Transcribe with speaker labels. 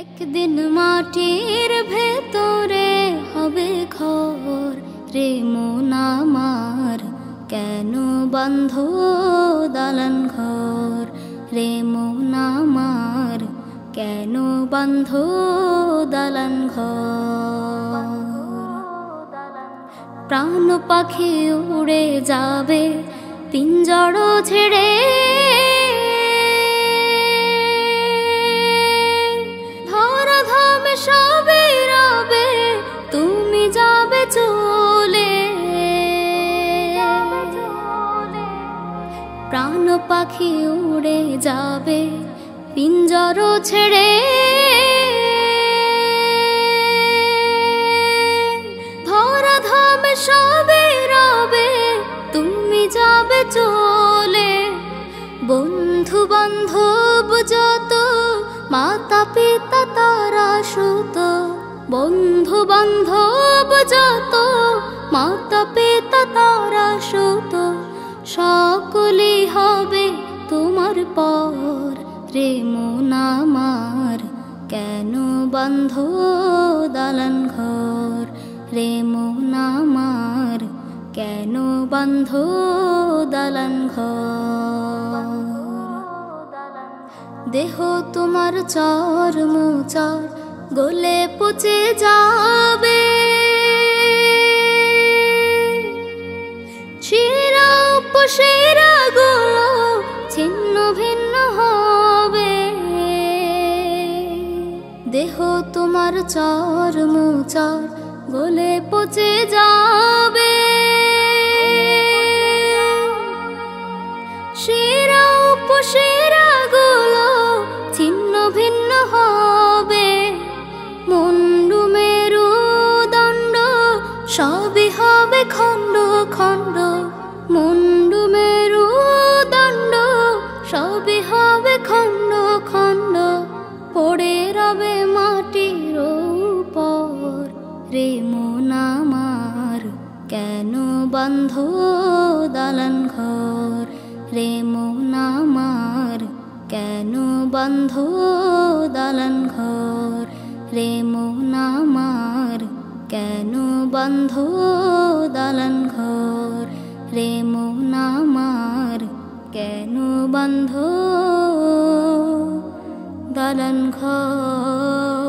Speaker 1: একদিন মাটির ভেতরে হবে ঘর রে মন আমার, কেন বন্ধ দালান ঘর রে মন আমার, কেন বন্ধ দালান ঘর। প্রাণ পাখি উড়ে যাবে পিঞ্জর ছেড়ে, সবে রবে তুমি যাবে চলে। প্রাণ পাখি উড়ে যাবে পিঞ্জর ছেড়ে, ধরা ধামে সবে রবে তুমি যাবে চলে। বন্ধু বান্ধব যত মাতা পিতা তারা সুত, বন্ধু বান্ধব যত মাতা পিতা তারা সুত, সকলে হবে তোমার পর রে মন আমার, কেন বন্ধ দালান ঘর রে মন আমার, কেন বন্ধ দালান ঘর। দেহ তোমার চর্ম চর গলে পচে যাবে, শিরা উপশিরা গুলো ছিন্ন ভিন্ন হবে। দেহ তোমার চর্ম চর গলে পচে যাবে, শিরা উপশিরা গুলো ছিন্ন ভিন্ন হবে। মুন্ডু মেরু দণ্ড সবই হবে খণ্ড খণ্ড, মুন্ডু মেরু দণ্ড সবই হবে খণ্ড খণ্ড। পড়ে রবে মাটির উপর রে মন আমার, কেন বন্ধ দালান ঘর রে মন আমার, কেন বন্ধ দালান ঘর রে মন আমার, কেন বন্ধ দালান ঘর রে মন আমার, কেন বন্ধ দালান ঘর।